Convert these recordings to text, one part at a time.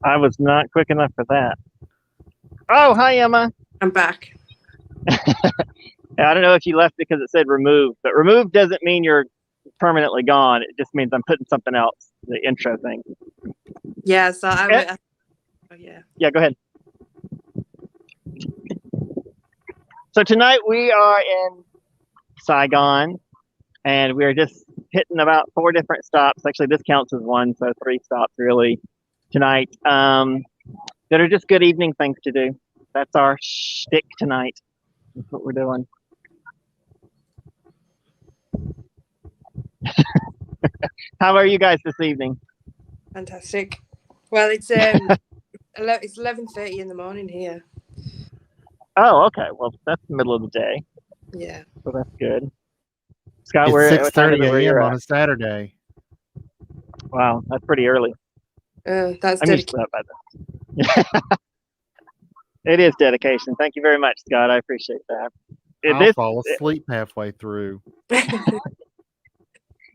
I was not quick enough for that. Oh, hi, Emma. I'm back. I don't know if you left because it said remove, but remove doesn't mean you're permanently gone. It just means I'm putting something else, the intro thing. Yeah, so oh, yeah. Yeah, go ahead. So tonight we are in Saigon, and we are just hitting about 4 different stops. Actually, this counts as one, so 3 stops really tonight. That are just good evening things to do. That's our shtick tonight. That's what we're doing. How are you guys this evening? Fantastic. Well, it's 11:30 in the morning here. Oh, okay. Well, that's the middle of the day. Yeah. So that's good. Scott, It's where 6:30 where a.m. you're on at? a Saturday. Wow, that's pretty early. That's I'm used to that by then. It is dedication. Thank you very much, Scott. I appreciate that. I'll fall asleep halfway through.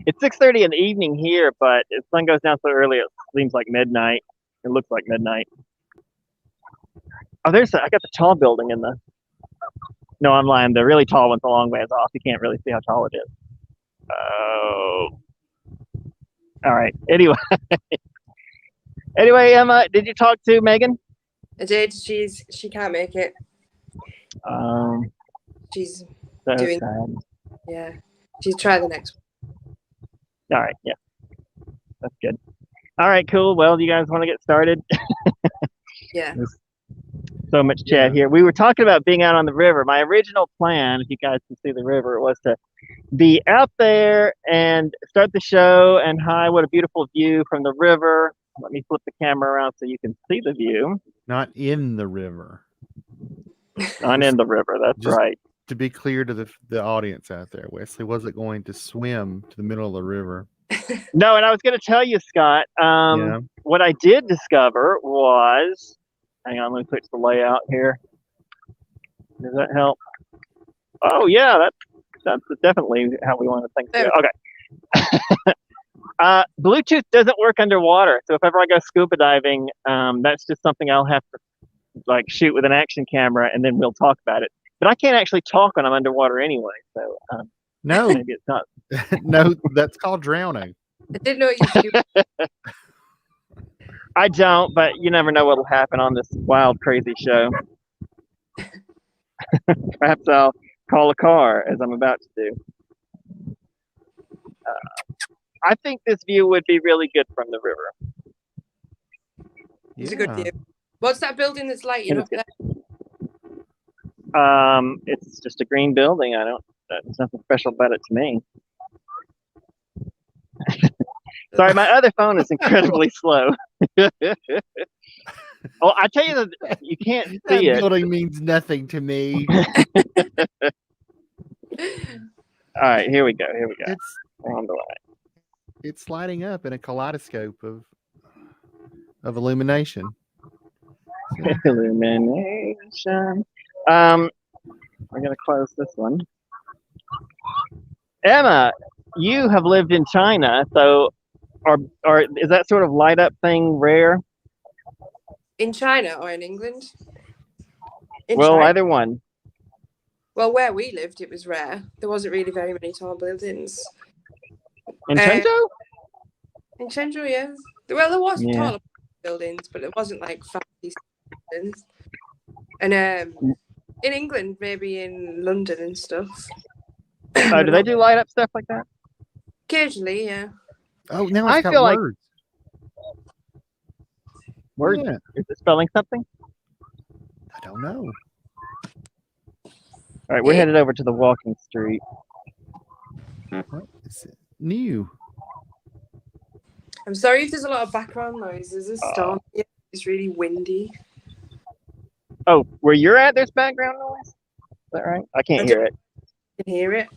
It's 6:30 in the evening here, but the sun goes down so early it seems like midnight. It looks like midnight. Oh, I got the tall building in the. No, I'm lying. The really tall one's a long ways off. You can't really see how tall it is. Oh. All right. Anyway, Emma, did you talk to Megan? I did. She can't make it. She's So doing. sad. Yeah. She's trying the next one. All right. Yeah. That's good. All right. Cool. Well, do you guys want to get started? Yeah. There's so much chat here. We were talking about being out on the river. My original plan, if you guys can see the river, was to be out there and start the show. And hi, what a beautiful view from the river. Let me flip the camera around so you can see the view. Not in the river. Not in the river. That's right. To be clear to the audience out there, Wesley wasn't going to swim to the middle of the river. No, and I was going to tell you, Scott, what I did discover was, hang on, let me switch the layout here. Does that help? Oh, yeah, that's definitely how we want to think. Okay. Bluetooth doesn't work underwater, so if ever I go scuba diving, that's just something I'll have to shoot with an action camera, and then we'll talk about it. But I can't actually talk when I'm underwater anyway, so no, maybe it's not. No, that's called drowning. I didn't know you could. I don't, but you never know what'll happen on this wild, crazy show. Perhaps I'll call a car, as I'm about to do. I think this view would be really good from the river. It's a good view. What's that building that's lighting up there? It's just a green building. There's nothing special about it to me. Sorry, my other phone is incredibly slow. Oh, I tell you that you can't see it. That building means nothing to me. All right, here we go. It's on the line. It's lighting up in a kaleidoscope of illumination. Illumination. We're gonna close this one. Emma, you have lived in China, so is that sort of light up thing rare? In China or in England? China. Either one. Well, where we lived, it was rare. There wasn't really very many tall buildings. In Shenzhou? In Shenzhou, yeah. Well, there was taller buildings, but it wasn't like fancy buildings. And in England, maybe in London and stuff. Oh, do they do light up stuff like that? Occasionally, yeah. Oh, now I feel words. Words? Yeah. Is it spelling something? I don't know. All right, we're headed over to the walking street. What is it? New. I'm sorry if there's a lot of background noise. There's a storm. It's really windy. Oh, where you're at, there's background noise? Is that right? I can't hear it. I can hear it.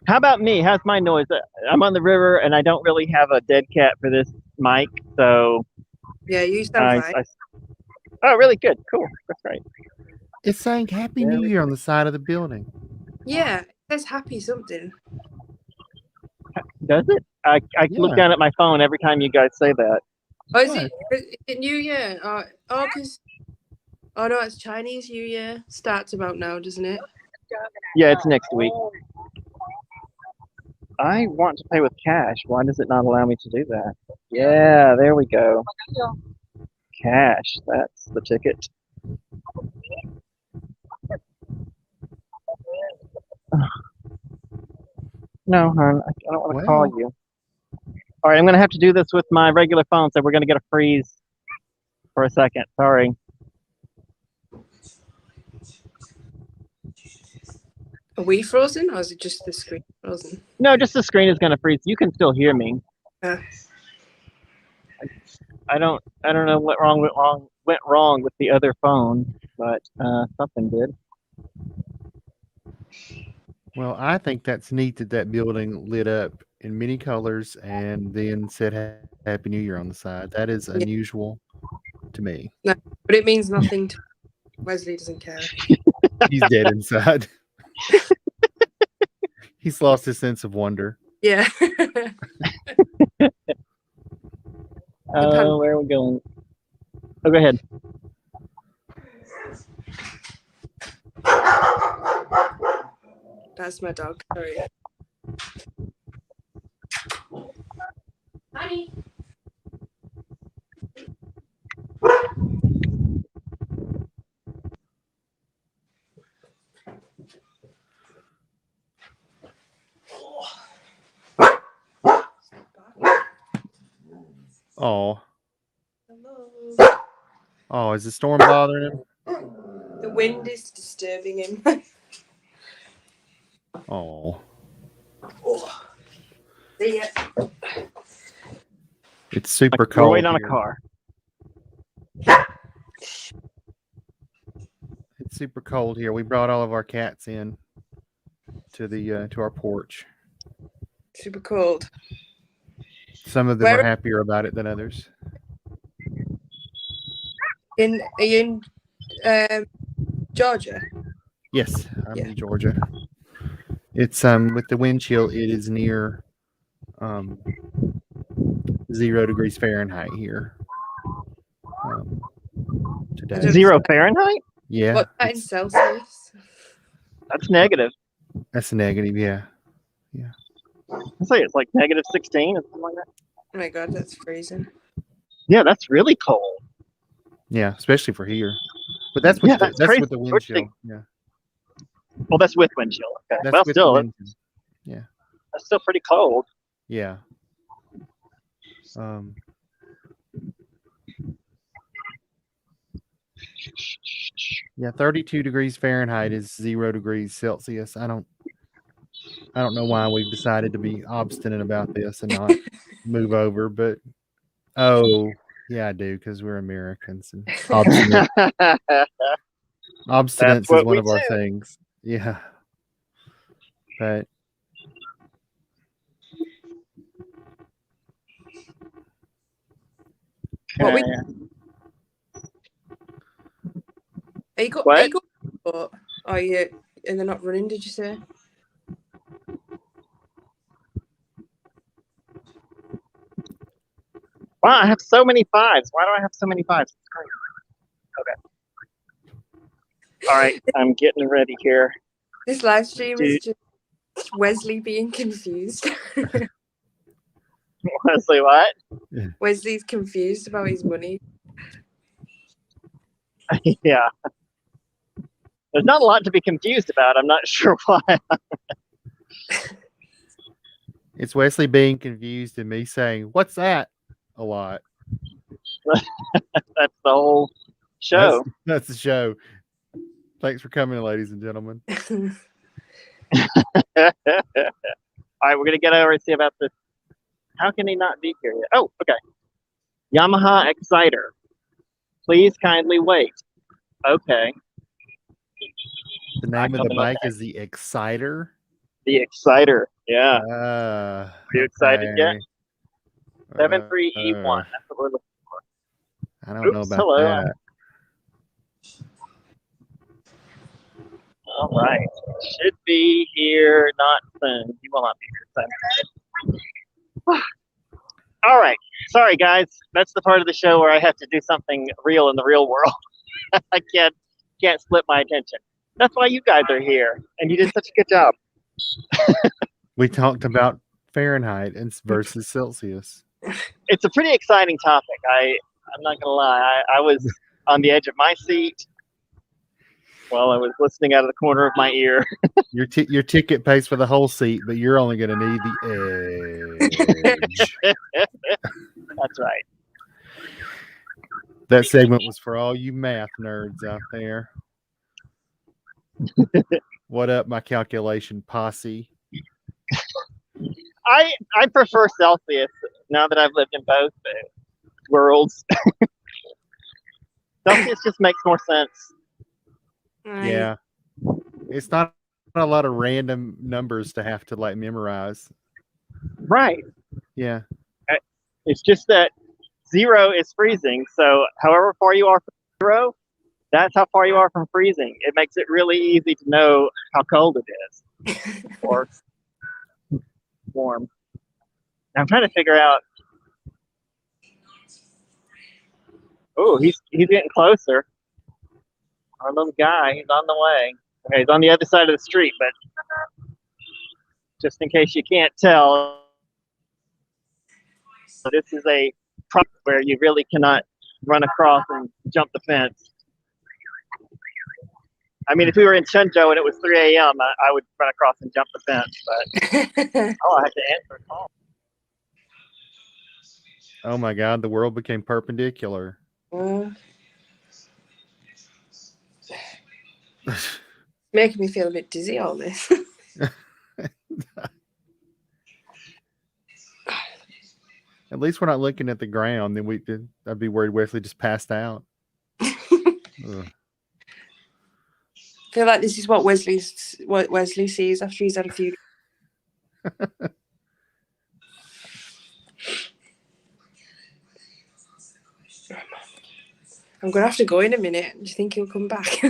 How about me? How's my noise? I'm on the river, and I don't really have a dead cat for this mic, so... Yeah, you sound fine. Oh, really? Good. Cool. That's great. It's saying Happy New Year on the side of the building. Yeah, it says happy something. Does it? I look Yeah. down at my phone every time you guys say that. Oh, is it New Year? Oh no, it's Chinese New Year. Starts about now, doesn't it? Yeah, it's next week. I want to pay with cash. Why does it not allow me to do that? Yeah, there we go. Cash. That's the ticket. No, hon, I don't want to call you. All right, I'm going to have to do this with my regular phone, so we're going to get a freeze for a second. Sorry. Are we frozen, or is it just the screen frozen? No, just the screen is going to freeze. You can still hear me. I don't know what went wrong with the other phone, but something did. Well, I think that's neat that building lit up in many colors and then said Happy New Year on the side. That is unusual to me. No, but it means nothing to Wesley. Doesn't care. He's dead inside. He's lost his sense of wonder. Yeah. Where are we going? Oh, go ahead. That's my dog. Sorry. Honey. Oh. Hello. Oh, is the storm bothering him? The wind is disturbing him. Oh. See ya. It's super cold. We're waiting on a car. It's super cold here. We brought all of our cats in to our porch. Super cold. Some of them are happier about it than others. Are you in Georgia? Yes, I'm in Georgia. It's with the wind chill, it is near 0 degrees Fahrenheit here today. 0 Fahrenheit? Yeah. What's that in Celsius? That's negative. That's negative, yeah. Yeah. I say it's like negative 16 or something like that. Oh my god, that's freezing. Yeah, that's really cold. Yeah, especially for here. But that's with with the wind chill. Yeah. Well, that's with wind chill. Okay. That's well, with still, the wind chill. Yeah. That's still pretty cold. Yeah. Yeah, 32 degrees Fahrenheit is 0 degrees Celsius. I don't know why we've decided to be obstinate about this and not move over, but yeah, I do, because we're Americans and obstinate. Obstinance is one of our things. Yeah. But What? Are you going? Are you? And they're not running? Did you say? Wow, I have so many fives. Why do I have so many fives? It's crazy. Okay. All right, I'm getting ready here. This live stream is just Wesley being confused. Wesley, what? Wesley's confused about his money. Yeah. There's not a lot to be confused about. I'm not sure why. it's Wesley being confused and me saying, "What's that?" a lot. That's the whole show. That's the show. Thanks for coming, ladies and gentlemen. All right, we're going to get over and see about this. How can he not be here yet? Oh, okay. Yamaha Exciter. Please kindly wait. Okay. The name of the bike is the Exciter? The Exciter, yeah. Are you excited yet? 73E1. That's what we're looking for. I don't know about that. All right. Should be here not soon. He will not be here soon. All right. Sorry, guys. That's the part of the show where I have to do something real in the real world. I can't split my attention. That's why you guys are here, and you did such a good job. We talked about Fahrenheit versus Celsius. It's a pretty exciting topic. I'm not gonna lie. I was on the edge of my seat while I was listening out of the corner of my ear. Your ticket pays for the whole seat, but you're only going to need the edge. That's right. That segment was for all you math nerds out there. What up, my calculation posse? I prefer Celsius now that I've lived in both worlds. Celsius just makes more sense. Yeah. It's not a lot of random numbers to have to like memorize. Right. Yeah. It's just that 0 is freezing. So however far you are from 0, that's how far you are from freezing. It makes it really easy to know how cold it is or warm. I'm trying to figure out. Oh, he's getting closer. Our little guy, he's on the way. Okay, he's on the other side of the street, but just in case you can't tell, this is a problem where you really cannot run across and jump the fence. I mean, if we were in Shenzhou and it was 3 a.m., I would run across and jump the fence, but I have to answer a call. Oh my God, the world became perpendicular. Making me feel a bit dizzy, all this. At least we're not looking at the ground. Then I'd be worried Wesley just passed out. I feel like this is what Wesley sees after he's had a few. I'm gonna have to go in a minute. Do you think he'll come back?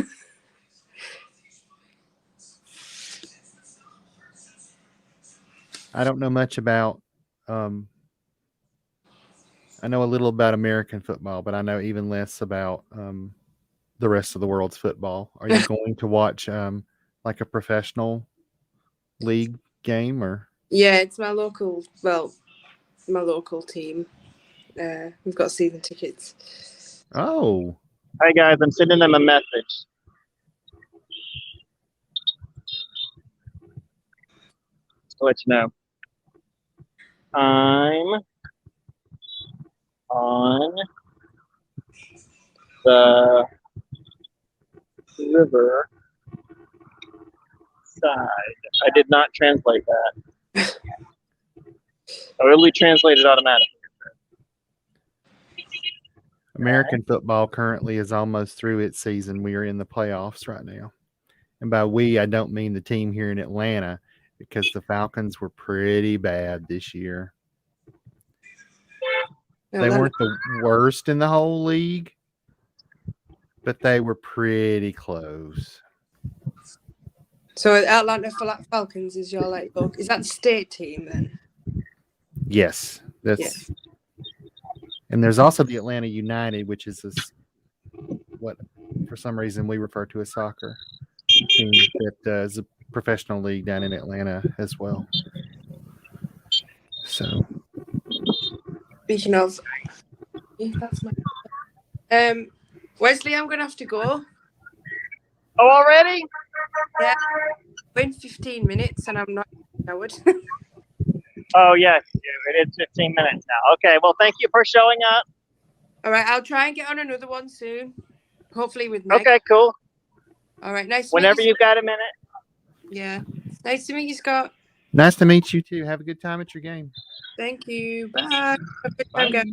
I don't know much about. I know a little about American football, but I know even less about the rest of the world's football. Are you going to watch like a professional league game or? Yeah, it's my local team. We've got season tickets. Oh. Hi guys, I'm sending them a message. To let you know. I'm on the river side. I did not translate that. I really translated automatically. American football currently is almost through its season. We are in the playoffs right now. And by we, I don't mean the team here in Atlanta, because the Falcons were pretty bad this year. They weren't the worst in the whole league, but they were pretty close. So Atlanta Falcons is your is that the state team then? Yes, that's. Yeah. And there's also the Atlanta United, which is what for some reason we refer to as soccer team that is a professional league down in Atlanta as well. So, speaking of, that's my. Wesley, I'm gonna have to go. Oh, already? Yeah, in 15 minutes, and I'm not showered. Oh yes, it is 15 minutes now. Okay, well, thank you for showing up. All right, I'll try and get on another one soon. Hopefully with Meg. Okay, cool. All right, nice. Whenever you've got a minute. Yeah, nice to meet you, Scott. Nice to meet you too. Have a good time at your game. Thank you. Bye. Have a good time, guys.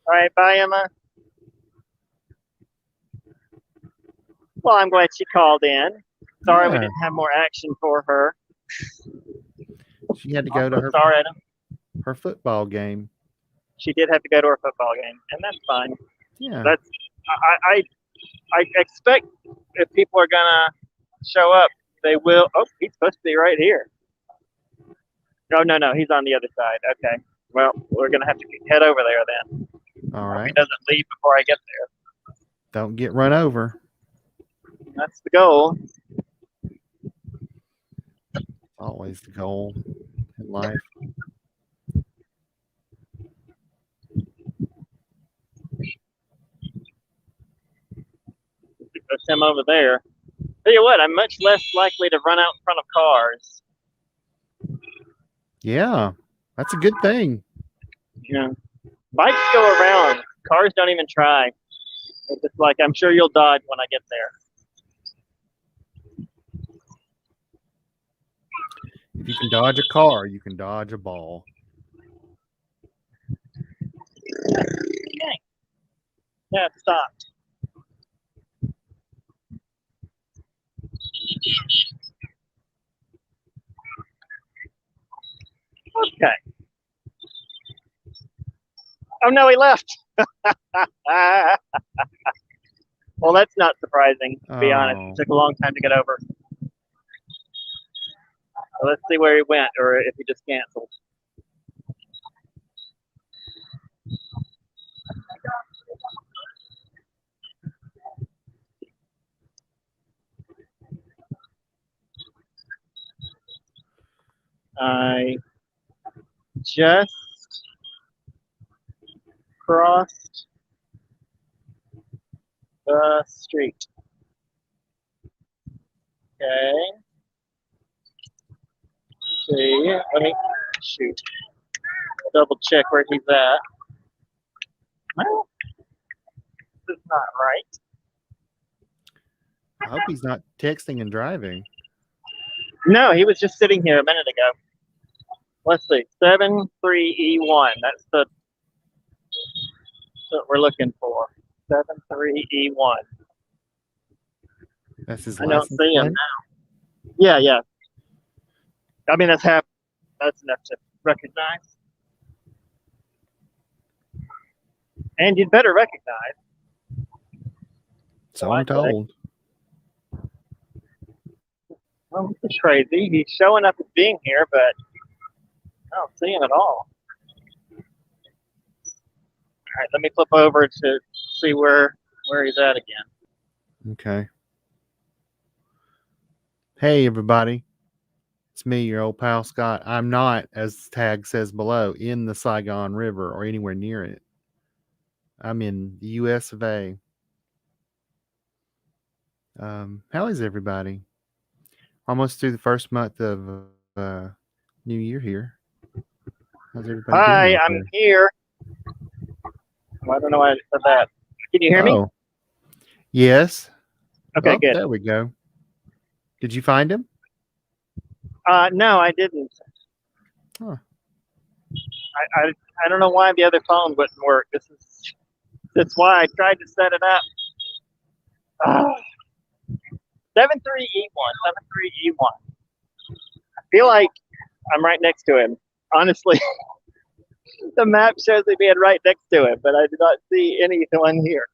All right, bye, Emma. Well, I'm glad she called in. Sorry we didn't have more action for her. She had to go to her football game. She did have to go to her football game, and that's fine. Yeah. I expect if people are gonna show up, they will. Oh, he's supposed to be right here. Oh, no, he's on the other side. Okay. Well, we're going to have to head over there then. All Hope he right. doesn't leave before I get there. Don't get run over. That's the goal. Always the goal in life. There's him over there. Tell you what, I'm much less likely to run out in front of cars. Yeah, that's a good thing. Yeah. Bikes go around. Cars don't even try. It's just like, I'm sure you'll dodge when I get there. If you can dodge a car, you can dodge a ball. Okay. Yeah, it stopped. Okay. Oh no, he left. Well, that's not surprising, to be honest. It took a long time to get over. So let's see where he went, or if he just canceled. I just crossed the street. Okay. Let's see. Let me shoot. Double check where he's at. Well, this is not right. I hope he's not texting and driving. No, he was just sitting here a minute ago. Let's see. 73E1. That's what we're looking for. 73E1. That's his I don't license see him plate? now. Yeah. I mean, that's enough to recognize. And you'd better recognize. So I'm told. Well, this is crazy. He's showing up as being here, but I don't see him at all. All right, let me flip over to see where he's at again. Okay. Hey, everybody. It's me, your old pal Scott. I'm not, as the tag says below, in the Saigon River or anywhere near it. I'm in the U.S. of A. How is everybody? Almost through the first month of New Year here. How's everybody Hi, doing? I'm here. Well, I don't know why I said that. Can you hear me? Yes. Okay, good. There we go. Did you find him? No, I didn't. Huh. I don't know why the other phone wouldn't work. That's why I tried to set it up. 73E1. I feel like I'm right next to him. Honestly, the map shows me being right next to him, but I do not see anyone here.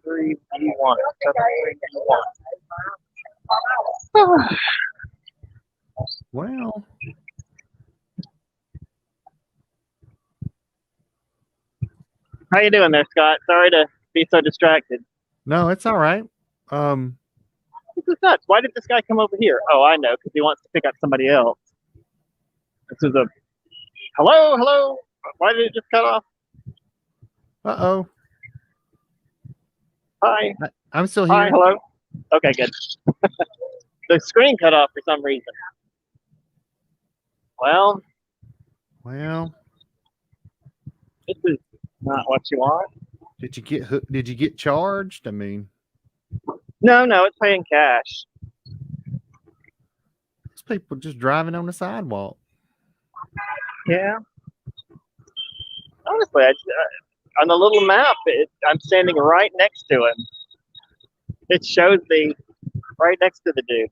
73E1. 73E1. Well. How you doing there, Scott? Sorry to be so distracted. No, it's all right. This is nuts. Why did this guy come over here? Oh, I know, because he wants to pick up somebody else. This is a hello. Why did it just cut off? Uh-oh. Hi. I'm still here. Hi, hello. Okay, good. The screen cut off for some reason. Well, this is not what you want. Did you get charged? I mean, no, it's paying cash. Those people just driving on the sidewalk. Yeah. Honestly, on the little map, I'm standing right next to him. It shows me right next to the dude.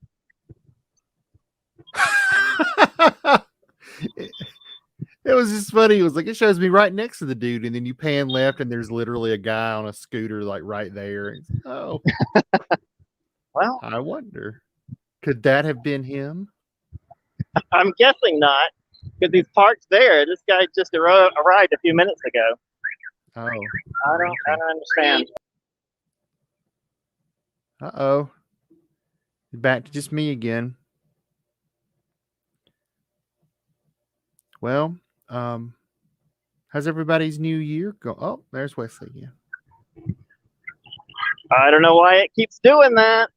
It was just funny. It was like, it shows me right next to the dude, and then you pan left, and there's literally a guy on a scooter, like right there. Oh, well, I wonder. Could that have been him? I'm guessing not, because he's parked there. This guy just arrived a few minutes ago. Oh, I don't understand. Uh-oh. Back to just me again. Well, how's everybody's new year go? Oh, there's Wesley. Yeah. I don't know why it keeps doing that.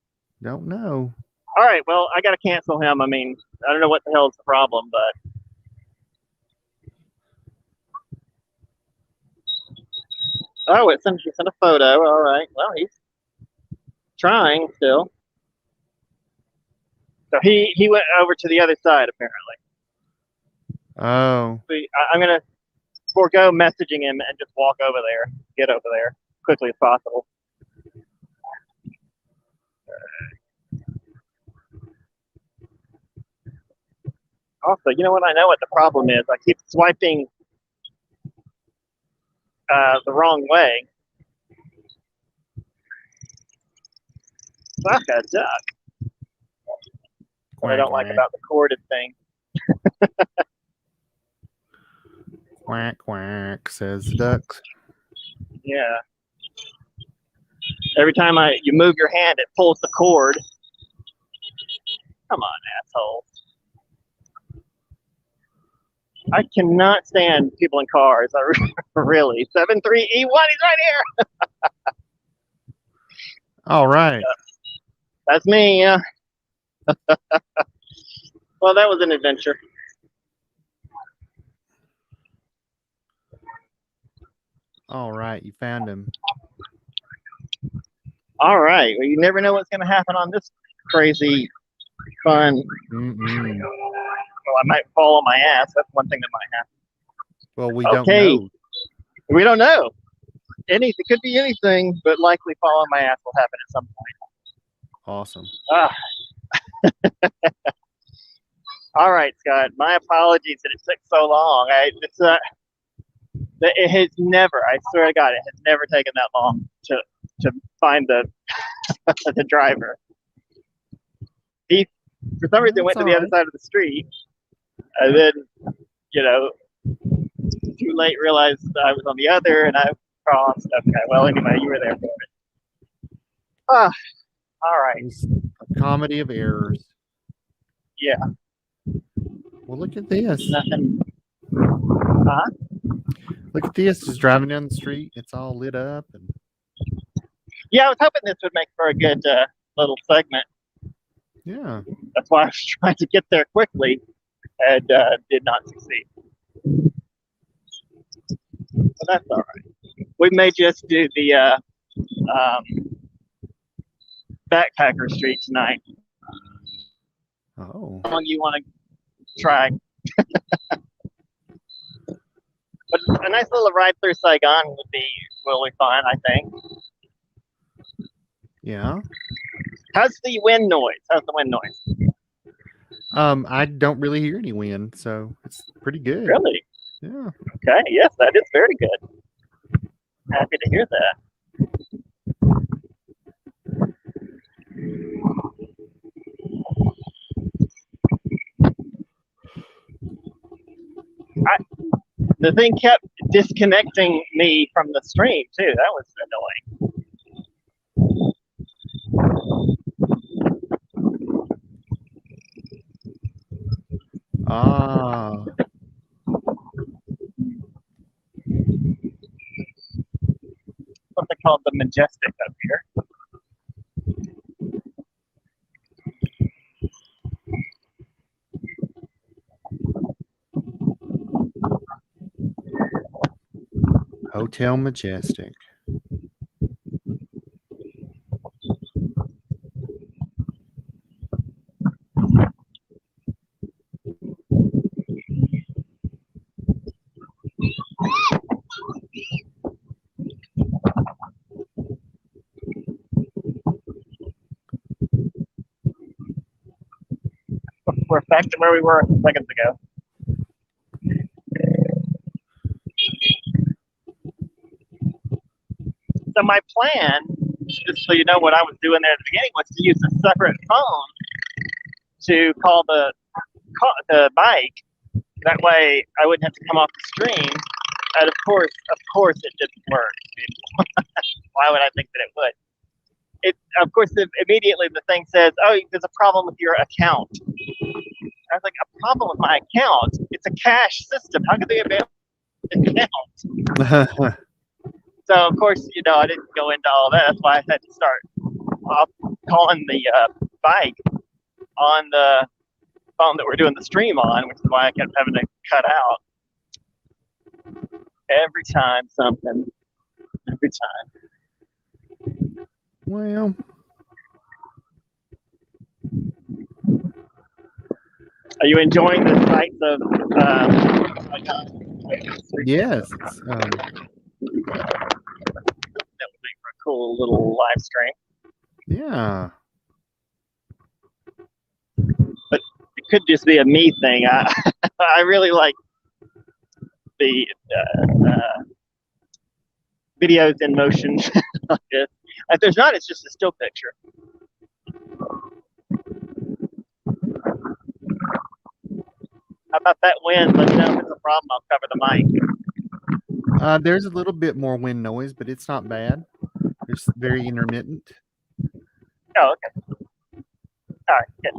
Don't know. All right, well, I got to cancel him. I mean, I don't know what the hell's the problem, but. Oh, he sent a photo. All right. Well, he's trying still. So he went over to the other side, apparently. Oh. I'm going to forego messaging him and just walk over there, get over there as quickly as possible. Also, you know what? I know what the problem is. I keep swiping the wrong way. Fuck a duck. What I don't like about the corded thing. Quack, quack, says the ducks. Yeah. Every time you move your hand, it pulls the cord. Come on, asshole. I cannot stand people in cars. Really. 73E1, he's right here. All right. That's me, yeah. Well, that was an adventure. All right, you found him. All right. Well, you never know what's going to happen on this crazy, fun. Well, I might fall on my ass. That's one thing that might happen. Well, we don't know. We don't know. It could be anything, but likely fall on my ass will happen at some point. Awesome. All right, Scott. My apologies that it took so long. It has never, I swear to God, it has never taken that long to find the the driver. He, for some reason, went to the other side of the street, and then, too late realized I was on the other, and I crossed. Okay, well, anyway, you were there for it. All right. It's a comedy of errors. Yeah. Well, look at this. Nothing. Huh? Look at this. Just driving down the street. It's all lit up. And yeah, I was hoping this would make for a good little segment. Yeah. That's why I was trying to get there quickly and did not succeed. But that's all right. We may just do the Backpacker Street tonight. Oh. How long you want to try? But a nice little ride through Saigon would be really fun, I think. Yeah. How's the wind noise? I don't really hear any wind, so it's pretty good. Really? Yeah. Okay. Yes, that is very good. Happy to hear that. The thing kept disconnecting me from the stream too. That was annoying. Ah. Something called the Majestic up here. Hotel Majestic. We're back to where we were seconds ago. So my plan, just so you know what I was doing there at the beginning, was to use a separate phone to call the bike. That way, I wouldn't have to come off the stream. And of course, it didn't work. I mean, why would I think that it would? Of course, immediately the thing says, "Oh, there's a problem with your account." I was like, "A problem with my account? It's a cash system. How could they abandon the account?" So of course, I didn't go into all that. That's why I had to start calling the bike on the phone that we're doing the stream on, which is why I kept having to cut out every time something. Every time. Well, are you enjoying the sights of yes. That would make for a cool little live stream. Yeah. But it could just be a me thing. I really like the videos in motion like this. If there's not, it's just a still picture. How about that wind? Let me know if it's a problem. I'll cover the mic. There's a little bit more wind noise, but it's not bad. It's very intermittent. Oh, okay. All right, good.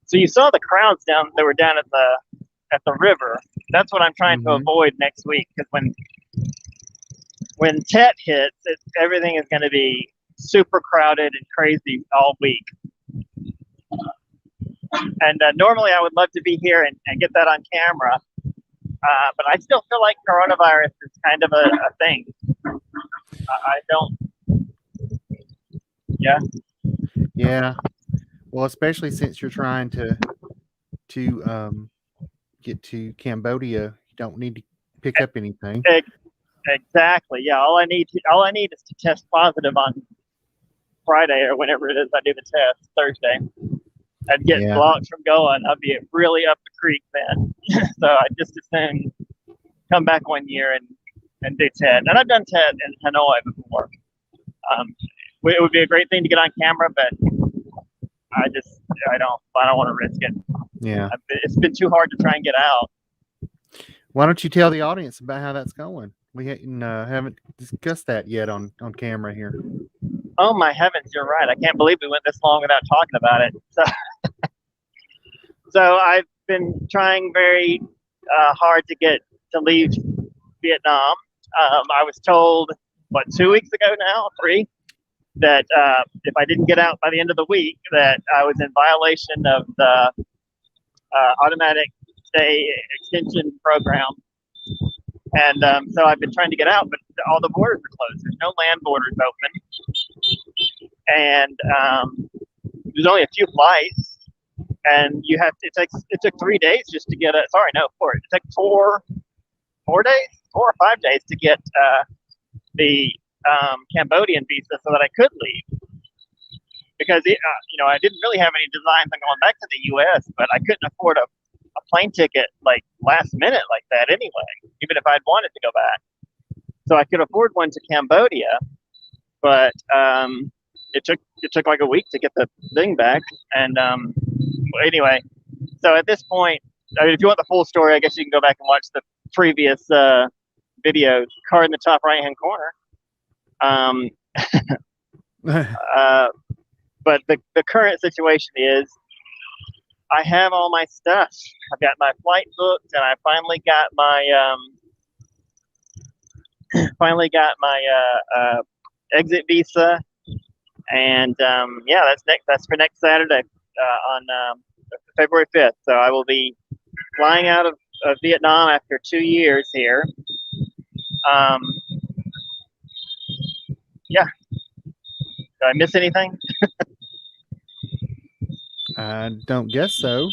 So you saw the crowds that were down at the river. That's what I'm trying to avoid next week, because when Tet hits, everything is going to be super crowded and crazy all week. And normally I would love to be here and get that on camera, but I still feel like coronavirus is kind of a thing. I don't. Yeah. Yeah. Well, especially since you're trying to get to Cambodia, you don't need to pick up anything. Exactly. Yeah. All I need is to test positive on Friday or whenever it is I do the test, Thursday. I'd get blocked from going. I'd be really up the creek then. So I just as soon come back 1 year and do TED. And I've done TED in Hanoi before. It would be a great thing to get on camera, but I don't want to risk it. Yeah. It's been too hard to try and get out. Why don't you tell the audience about how that's going? We haven't discussed that yet on camera here. Oh my heavens, you're right. I can't believe we went this long without talking about it. So I've been trying very hard to leave Vietnam. I was told, 2 weeks ago now, 3, that if I didn't get out by the end of the week, that I was in violation of the automatic stay extension program. And so I've been trying to get out, but all the borders are closed. There's no land borders open. And there's only a few flights. And it took 3 days just to get 4. It took 4 days, 4 or 5 days to get the Cambodian visa so that I could leave. Because, I didn't really have any designs on going back to the U.S., but I couldn't afford a plane ticket like last minute like that anyway, even if I'd wanted to go back. So I could afford one to Cambodia, but it took like a week to get the thing back. And anyway, so at this point, if you want the full story, I guess you can go back and watch the previous video, card in the top right hand corner. But the current situation is I have all my stuff. I've got my flight booked, and I finally got my exit visa. And that's for next Saturday on February 5th. So I will be flying out of Vietnam after 2 years here. Yeah. Did I miss anything? I don't guess so.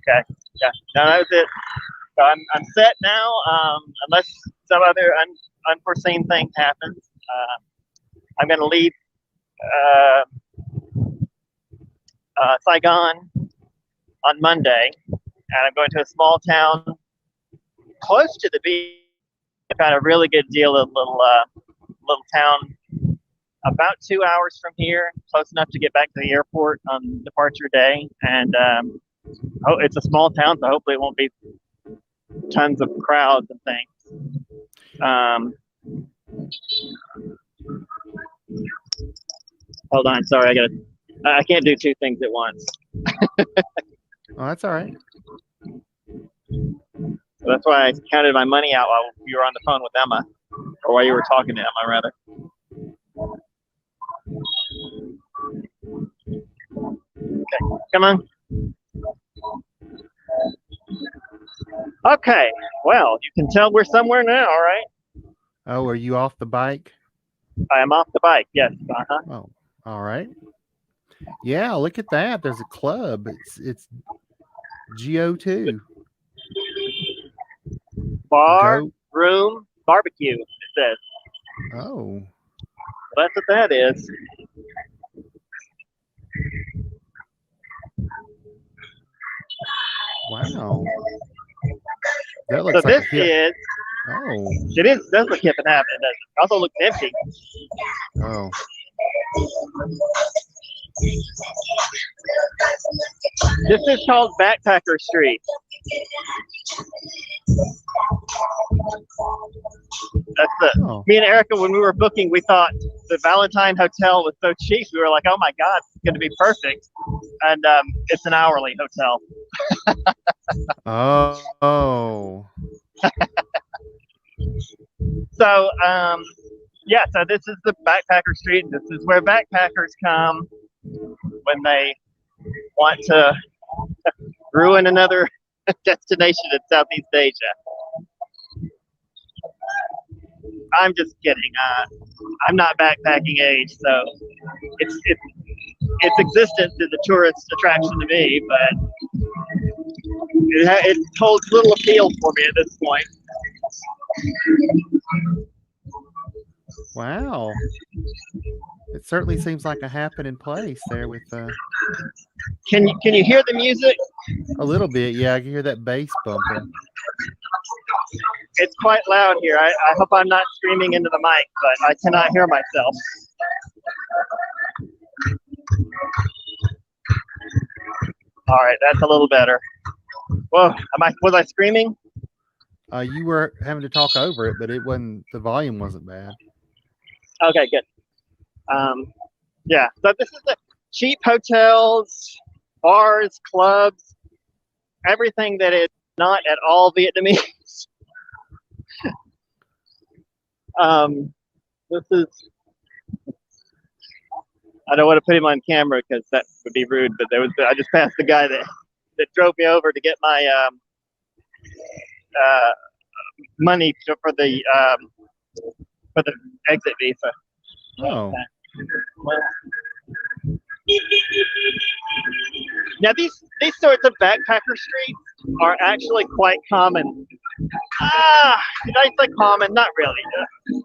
Okay. Yeah. No, that was it. So I'm set now. Unless some other unforeseen thing happens, I'm going to leave Saigon on Monday, and I'm going to a small town close to the beach. I found a really good deal of little town about 2 hours from here, close enough to get back to the airport on departure day. And it's a small town, so hopefully it won't be tons of crowds and things. Hold on, sorry, I can't do two things at once. Oh, that's all right. So that's why I counted my money out while you were on the phone with Emma, or while you were talking to Emma, rather. Okay, come on. Okay, well, you can tell we're somewhere now, right? Oh, are you off the bike? I am off the bike, yes. Oh, all right. Yeah, look at that. There's a club. It's GO2. Bar, room, barbecue, it says. Oh. That's what that is. Wow. That looks So like this is. Oh. It does look hip and happening. It also looks empty. Oh. This is called Backpacker Street. Me and Erica, when we were booking, we thought the Valentine Hotel was so cheap. We were like, oh my God, it's going to be perfect. And it's an hourly hotel. Oh. So, yeah, so this is the Backpacker Street. This is where backpackers come when they want to ruin another destination in Southeast Asia. I'm just kidding. I'm not backpacking age, so its existence is a tourist attraction to me, but it holds little appeal for me at this point. Wow. It certainly seems like a happening place there with Can you hear the music? a little bit, yeah, I can hear that bass bumping. It's quite loud here. I hope I'm not screaming into the mic, but I cannot hear myself. All right, that's a little better. Whoa, was I screaming? You were having to talk over it, but the volume wasn't bad. Okay, good. Yeah, so this is the cheap hotels, bars, clubs, everything that is not at all Vietnamese. This is, I don't want to put him on camera because that would be rude, but I just passed the guy that drove me over to get my money for the exit visa. Oh. Now these sorts of backpacker streets are actually quite common. Did I say common? Not really.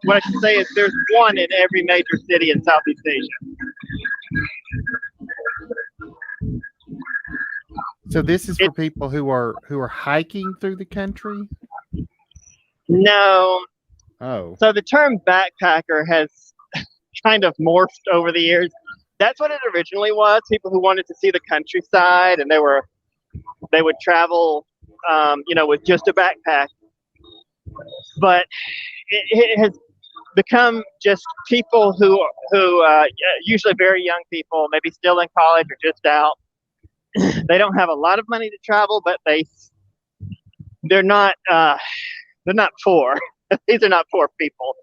What I should say is there's one in every major city in Southeast Asia. So this is for people who are hiking through the country? No. Oh. So the term backpacker has kind of morphed over the years. That's what it originally was. People who wanted to see the countryside, and they would travel, with just a backpack. But it has become just people who usually very young people, maybe still in college or just out. They don't have a lot of money to travel, but they're not poor. These are not poor people.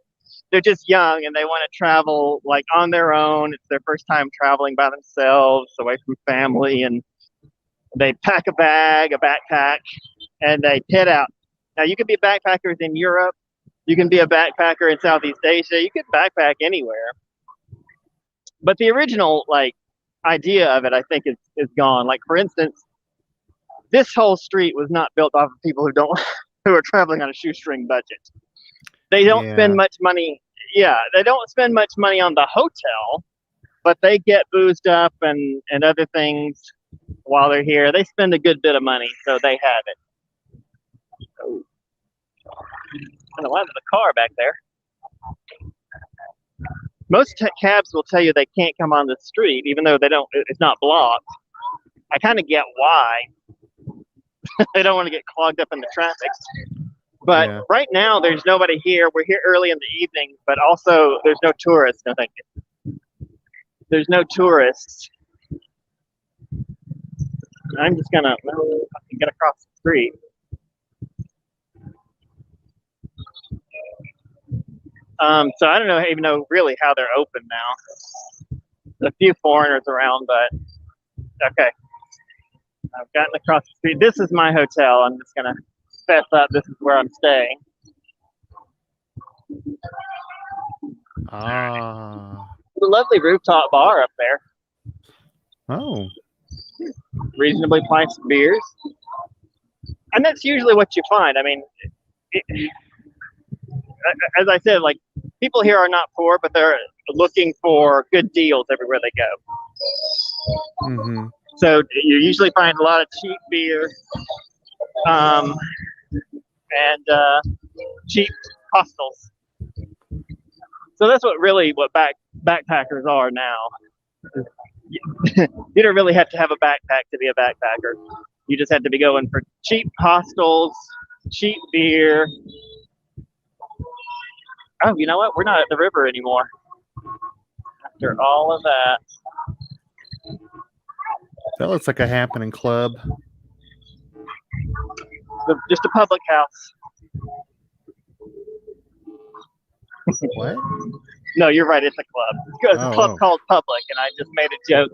They're just young and they want to travel like on their own. It's their first time traveling by themselves, away from family, and they pack a backpack, and they head out. Now you can be backpackers in Europe. You can be a backpacker in Southeast Asia. You can backpack anywhere. But the original idea of it, I think, is gone. Like, for instance, this whole street was not built off of people who are traveling on a shoestring budget. They don't spend much money. Yeah, they don't spend much money on the hotel, but they get boozed up and other things while they're here. They spend a good bit of money, so they have it. Oh. I don't know why there's a car back there. Most cabs will tell you they can't come on the street, even though it's not blocked. I kind of get why. They don't want to get clogged up in the traffic. But right now, there's nobody here. We're here early in the evening, but also there's no tourists. No, thank you. There's no tourists. I'm just gonna get across the street. So I don't even know really how they're open now. There's a few foreigners around, but okay. I've gotten across the street. This is my hotel. I'm just gonna fess up. This is where I'm staying. Ah. The lovely rooftop bar up there. Oh. Reasonably priced beers. And that's usually what you find. I mean, as I said, like, people here are not poor, but they're looking for good deals everywhere they go. Mm-hmm. So you usually find a lot of cheap beer and cheap hostels. So that's what backpackers are now. You don't really have to have a backpack to be a backpacker. You just have to be going for cheap hostels, cheap beer. Oh, you know what? We're not at the river anymore. After all of that. That looks like a happening club. Just a public house. What? No, you're right. It's a club. It's a club called Public, and I just made a joke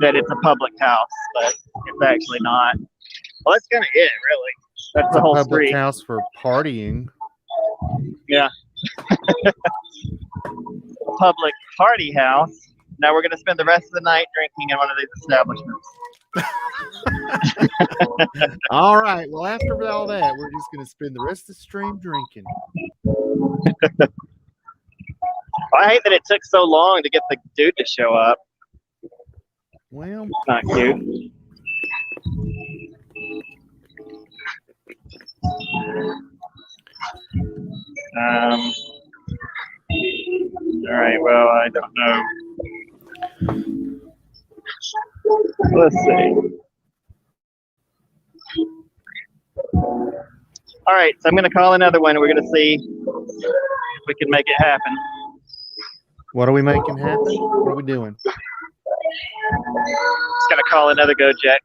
that it's a public house, but it's actually not. Well, that's kind of it, really. That's the whole public street. House for partying. Yeah. Public party house. Now we're going to spend the rest of the night drinking in one of these establishments. All right. Well, after all that, we're just going to spend the rest of the stream drinking. I hate that it took so long to get the dude to show up. Well, it's not cute. All right. Well, I don't know. Let's see. All right. So I'm going to call another one. We're going to see if we can make it happen. What are we making happen? What are we doing? Just going to call another Gojek.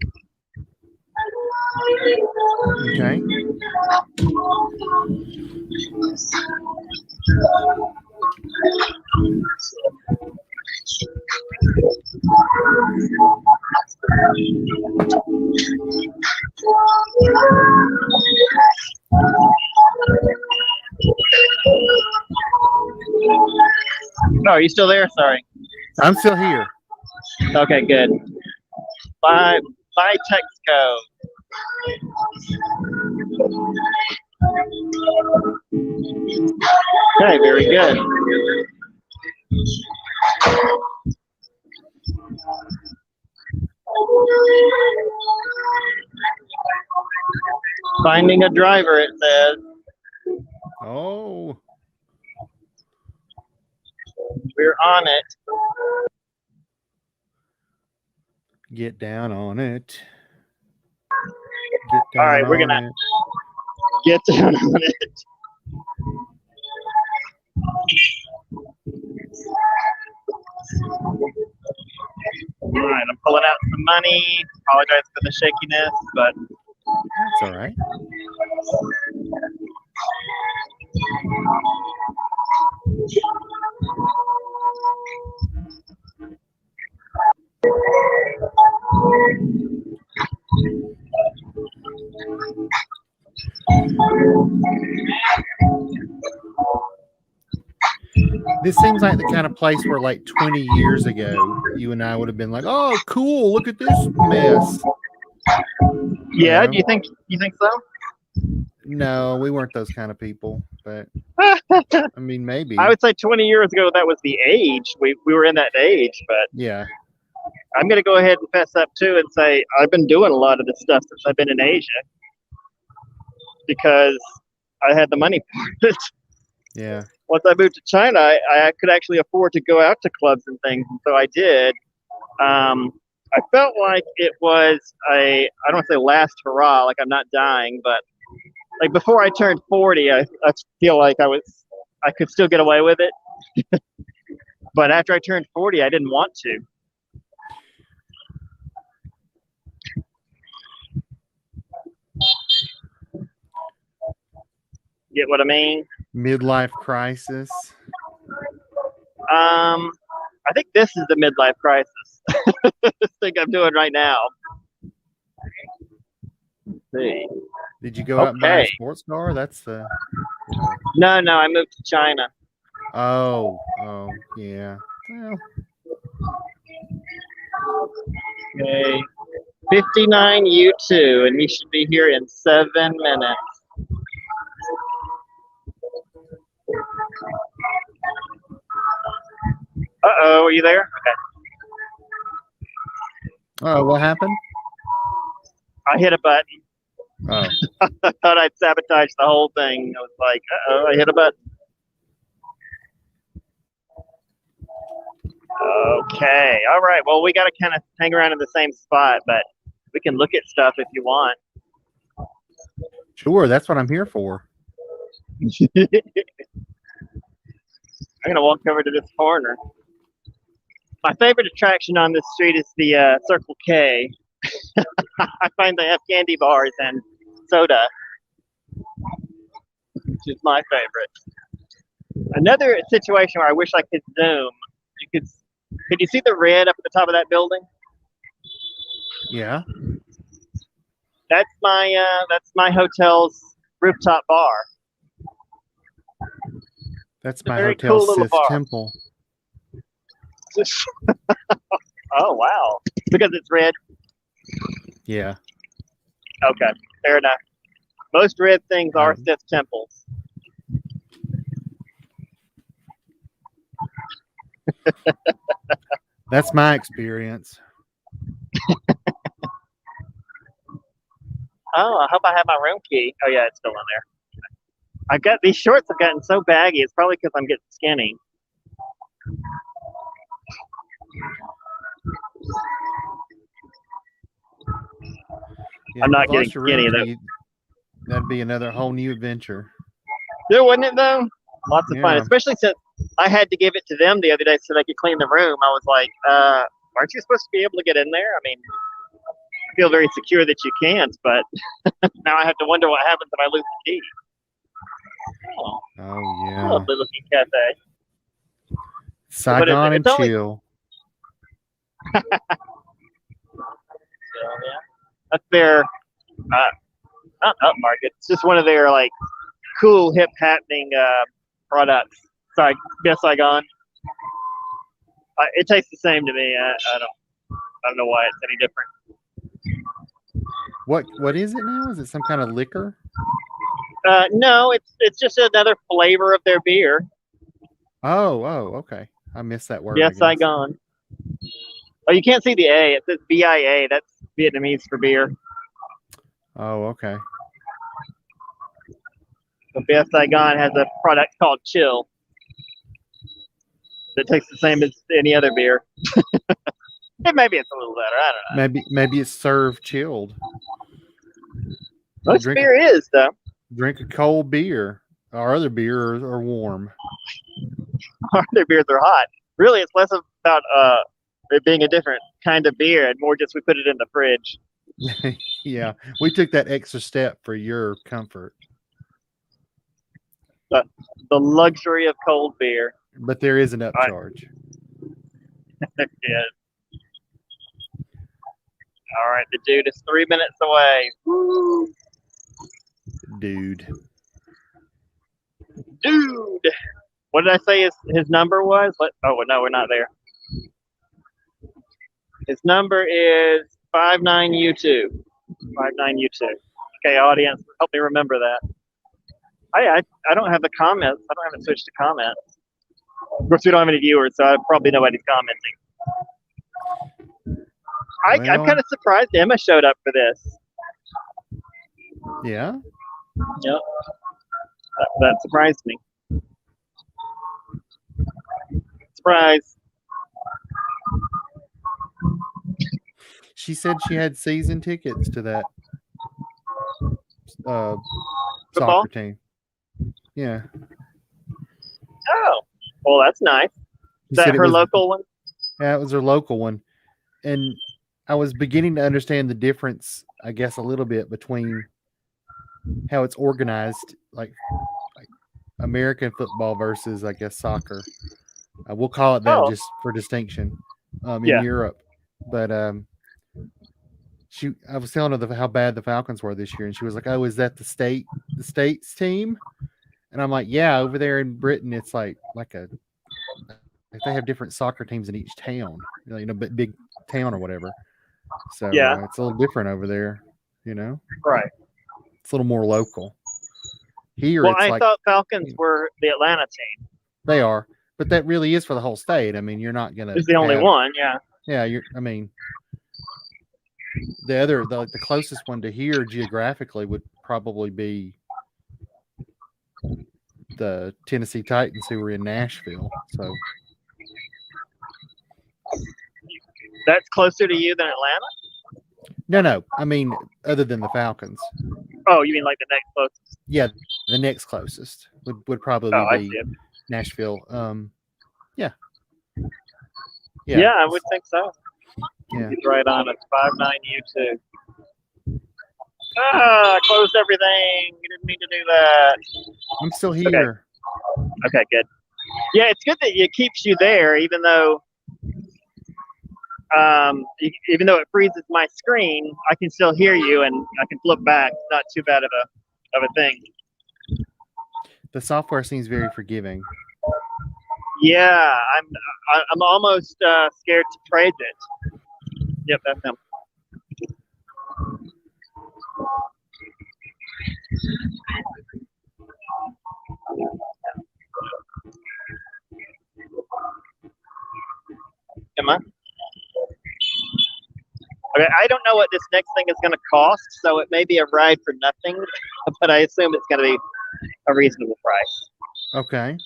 Okay. No, are you still there? Sorry. I'm still here. Okay, good. Bye, Texco. Okay, very good. Finding a driver, it says. Oh. We're on it. Get down on it. All right, we're gonna get down on it. All right, I'm pulling out some money. Apologize for the shakiness, but that's all right. This seems like the kind of place where, like, 20 years ago, you and I would have been like, oh, cool, look at this mess. Yeah, do you think so? No, we weren't those kind of people, but I mean, maybe. I would say 20 years ago that was the age. We were in that age, but yeah. I'm going to go ahead and fess up too and say I've been doing a lot of this stuff since I've been in Asia because I had the money for it. Yeah. Once I moved to China, I could actually afford to go out to clubs and things, and so I did. I felt like it was I don't want to say last hurrah, like I'm not dying, but like before I turned 40, I feel like I could still get away with it. But after I turned 40, I didn't want to. Get what I mean? Midlife crisis. I think this is the midlife crisis. This thing I'm doing right now. Let's see. Did you go out and buy a sports car? That's the. No, I moved to China. Oh, yeah. Well. Okay. 59 U2, and we should be here in 7 minutes. Uh-oh, are you there? Okay. Oh, what happened? I hit a button. Oh. I thought I'd sabotage the whole thing. I was like, uh-oh, I hit a button. Okay, all right. Well, we got to kind of hang around in the same spot, but we can look at stuff if you want. Sure, that's what I'm here for. I'm going to walk over to this corner. My favorite attraction on this street is the Circle K. I find they have candy bars and soda, which is my favorite. Another situation where I wish I could zoom. Could you see the red up at the top of that building? Yeah. That's my hotel's rooftop bar. That's my hotel's Sith temple. Oh wow! Because it's red. Yeah. Okay, fair enough. Most red things are Sith temples. That's my experience. Oh, I hope I have my room key. Oh yeah, it's still in there. I've got these shorts have gotten so baggy. It's probably because I'm getting skinny. Yeah, I'm not getting skinny though. That'd be another whole new adventure. Yeah, wouldn't it though? Lots of fun, especially since I had to give it to them the other day so they could clean the room. I was like, aren't you supposed to be able to get in there? I mean, I feel very secure that you can't, but now I have to wonder what happens if I lose the key. Oh yeah. Lovely looking cafe. Saigon and chill. So, yeah. That's their not upmarket. It's just one of their like cool hip happening products. Sorry, yes, Saigon. It tastes the same to me. I don't know why it's any different. What is it now? Is it some kind of liquor? No, it's just another flavor of their beer. Oh, okay. I missed that word. Yes, Saigon. Oh, you can't see the A. It says BIA. That's Vietnamese for beer. Oh, okay. So Best Saigon has a product called Chill that tastes the same as any other beer. Maybe it's a little better. I don't know. Maybe it's served chilled. Most beer is though. Drink a cold beer. Our other beer are warm. Our other beers are hot. Really, it's less about it being a different kind of beer and more just we put it in the fridge. Yeah, we took that extra step for your comfort. The luxury of cold beer. But there is an upcharge. Yes. All right, the dude is 3 minutes away. Woo. Dude. What did I say his number was? Oh, no, we're not there. His number is 59U2. 5-9 YouTube. Okay, audience, help me remember that. I don't have the comments. I don't have it switched to comments. Of course, we don't have any viewers, so probably nobody's commenting. I'm kind of surprised Emma showed up for this. Yeah. Yep. That surprised me. Surprise. She said she had season tickets to that soccer team. Yeah. Oh, well, that's nice. Is that her local one? Yeah, it was her local one. And I was beginning to understand the difference, I guess, a little bit between how it's organized, like American football versus, I guess, soccer. We'll call it that just for distinction in Europe. But I was telling her how bad the Falcons were this year, and she was like, "Oh, is that the state's team?" And I'm like, "Yeah, over there in Britain, it's like they have different soccer teams in each town, big town or whatever. So it's a little different over there, Right. It's a little more local. Here, well, I thought Falcons were the Atlanta team. They are, but that really is for the whole state. I mean, you're not gonna. It's the only one, yeah. Yeah, the closest one to here geographically would probably be the Tennessee Titans, who were in Nashville. So that's closer to you than Atlanta? No. I mean, other than the Falcons. Oh, you mean like the next closest? Yeah, the next closest would probably be Nashville. Yeah, I would think so. Yeah, he's right on. It's 5-9 YouTube. I closed everything. You didn't mean to do that. I'm still here. Okay, good. Yeah, it's good that it keeps you there, even though it freezes my screen. I can still hear you, and I can flip back. It's not too bad of a thing. The software seems very forgiving. Yeah, I'm almost scared to praise it. Yep, that's him. Am I? Okay, I don't know what this next thing is going to cost, so it may be a ride for nothing, but I assume it's going to be a reasonable price. Okay.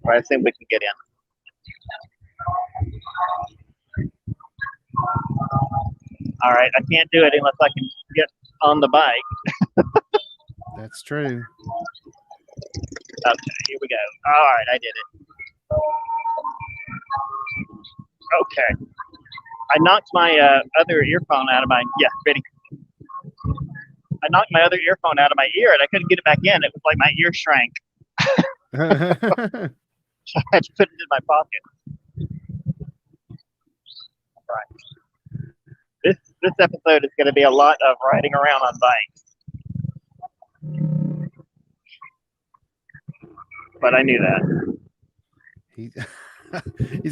I assume we can get in. All right, I can't do it unless I can get on the bike. That's true. Okay, here we go. All right, I did it. Okay. I knocked my other earphone out of my, ready. I knocked my other earphone out of my ear and I couldn't get it back in. It was like my ear shrank. So I had to put it in my pocket. All right. This episode is going to be a lot of riding around on bikes. But I knew that. He's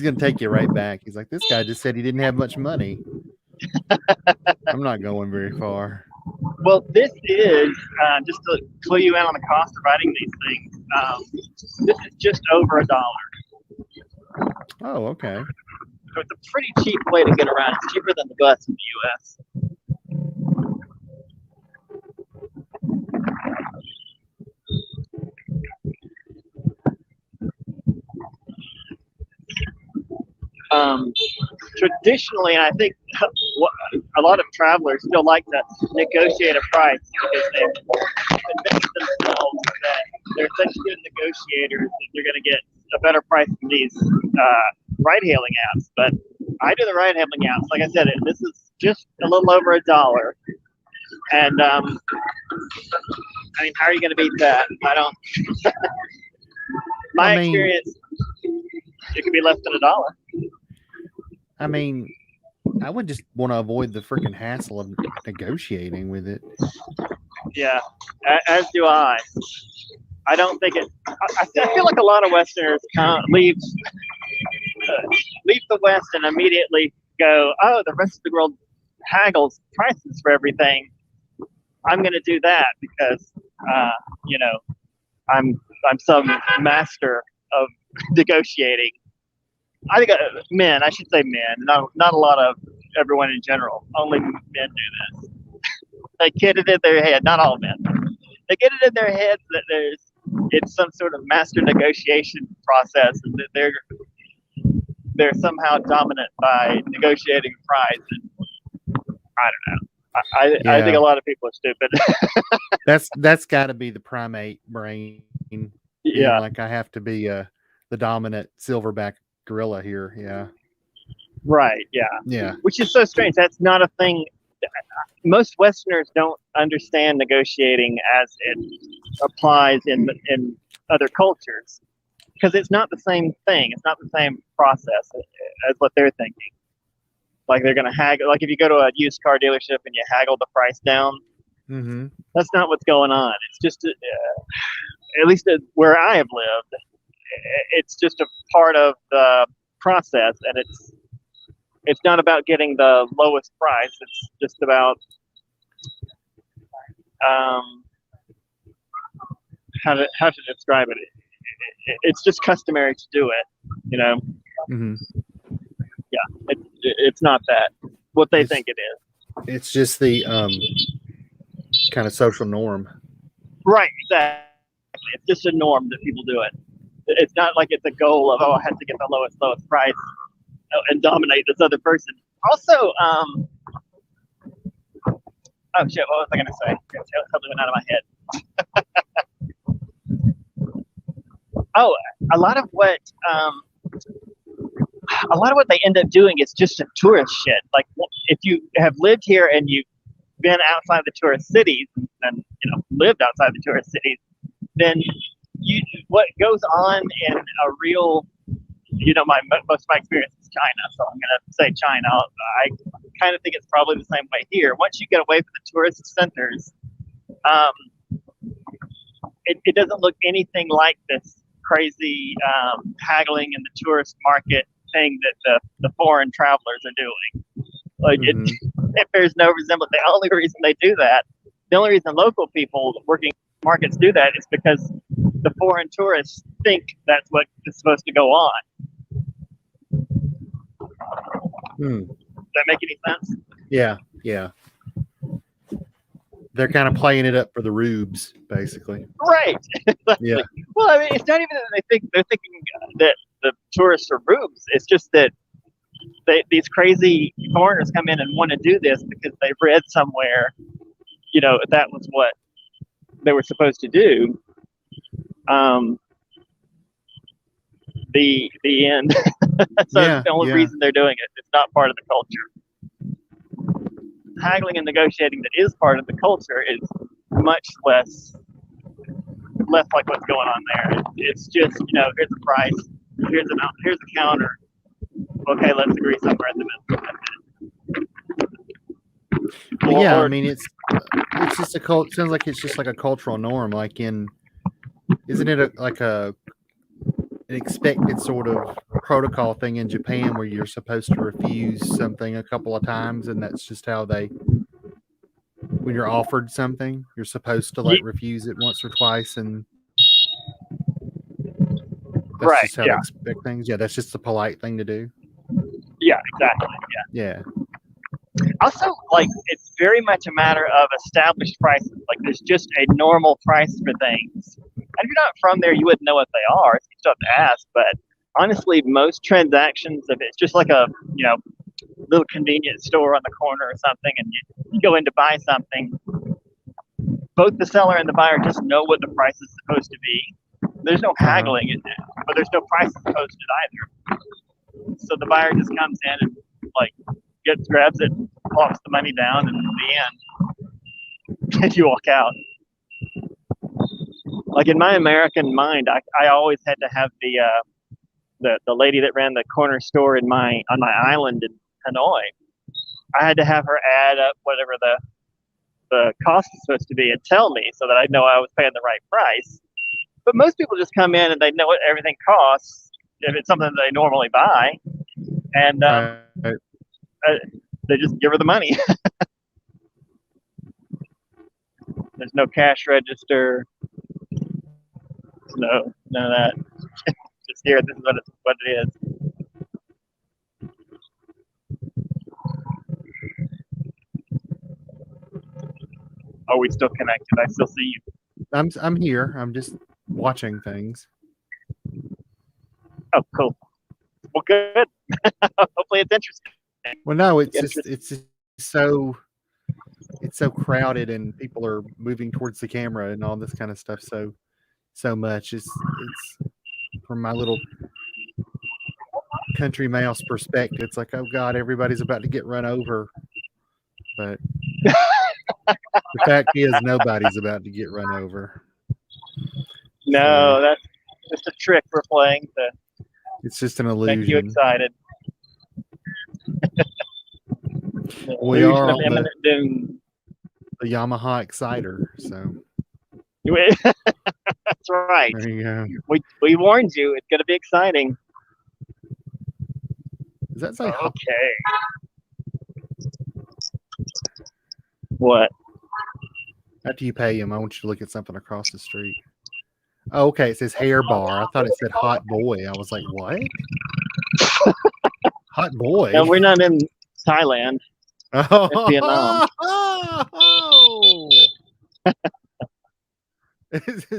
going to take you right back. He's like, this guy just said he didn't have much money. I'm not going very far. Well, this is, just to clue you in on the cost of riding these things, this is just over $1. Oh, okay. So it's a pretty cheap way to get around. It's cheaper than the bus in the U.S. Traditionally, I think a lot of travelers still like to negotiate a price because they've convinced themselves that they're such good negotiators that they're going to get a better price from these ride-hailing apps. But I do the ride-hailing apps. Like I said, this is just a little over $1. And I mean, how are you going to beat that? I don't. My experience, it could be less than $1. I mean, I would just want to avoid the freaking hassle of negotiating with it. Yeah, as do I. I don't think it. I feel like a lot of Westerners leave the West and immediately go, "Oh, the rest of the world haggles prices for everything, I'm going to do that because you know, I'm some master of negotiating. I think men, I should say men, not a lot of everyone in general. Only men do this. They get it in their head. Not all men. They get it in their heads that it's some sort of master negotiation process, and that they're somehow dominant by negotiating price. And I don't know. I think a lot of people are stupid. That's got to be the primate brain. Yeah, like I have to be the dominant silverback gorilla here. Yeah. right. Yeah. Yeah. Which is so strange. That's not a thing. Most Westerners don't understand negotiating as it applies in other cultures because it's not the same thing. It's not the same process as what they're thinking. Like they're going to haggle. Like if you go to a used car dealership and you haggle the price down, that's not what's going on. It's just, at least where I have lived, it's just a part of the process, and it's not about getting the lowest price. It's just about how to describe it. It's just customary to do it, you know. Yeah, it's not that what they think it is. It's just the kind of social norm. Right, exactly. It's just a norm that people do it. It's not like it's a goal of, I have to get the lowest price and dominate this other person. Also, oh shit, what was I gonna say? Something went out of my head. Oh, a lot of what they end up doing is just a tourist shit. Like if you have lived here and you've been outside the tourist cities and lived outside the tourist cities, then what goes on in a real, most of my experience is China, so I'm gonna say China. I kind of think it's probably the same way here. Once you get away from the tourist centers, it doesn't look anything like this crazy haggling in the tourist market thing that the foreign travelers are doing. Like it bears no resemblance. The only reason they do that, the only reason local people working markets do that is because the foreign tourists think that's what is supposed to go on. Does that make any sense? Yeah. They're kind of playing it up for the rubes, basically. Right. Yeah. Well, I mean, it's not even that they're thinking that the tourists are rubes. It's just that these crazy foreigners come in and want to do this because they've read somewhere, that was what they were supposed to do. The end. So it's the only reason they're doing it. It's not part of the culture. Haggling and negotiating that is part of the culture is much less like what's going on there. It's just, here's a price, here's a counter. Okay, let's agree somewhere in the middle. Yeah, I mean it's just sounds like it's just like a cultural norm. Like isn't it like an expected sort of protocol thing in Japan where you're supposed to refuse something a couple of times, and that's just how when you're offered something, you're supposed to refuse it once or twice, and that's just how they expect things. Yeah, that's just a polite thing to do. Yeah, exactly. Yeah. Also, it's very much a matter of established prices. Like, there's just a normal price for things. And if you're not from there, you wouldn't know what they are. So you still have to ask. But honestly, most transactions, if it's just like a, little convenience store on the corner or something, and you go in to buy something, both the seller and the buyer just know what the price is supposed to be. There's no haggling in there, but there's no prices posted either. So the buyer just comes in and grabs it, plops the money down, and in the end, you walk out. Like in my American mind, I always had to have the lady that ran the corner store on my island in Hanoi. I had to have her add up whatever the cost is supposed to be and tell me so that I know I was paying the right price. But most people just come in and they know what everything costs if it's something that they normally buy, and they just give her the money. There's no cash register. No, none of that. Just here. This is what it is. Are we still connected? I still see you. I'm here. I'm just watching things. Oh, cool. Well, good. Hopefully, it's interesting. Well, no, it's just so crowded, and people are moving towards the camera and all this kind of stuff so much. It's from my little country mouse perspective. It's like, oh God, everybody's about to get run over. But the fact is, nobody's about to get run over. No, that's just a trick we're playing to it's just an illusion. make you excited. We are on imminent doom. The Yamaha Exciter, so that's right. There you go. We warned you. It's going to be exciting. Does that say okay? What? After you pay him, I want you to look at something across the street. Oh, okay, it says hair bar. I thought it said hot boy. I was like, what? Hot boy? No, we're not in Thailand. Oh, it's Vietnam.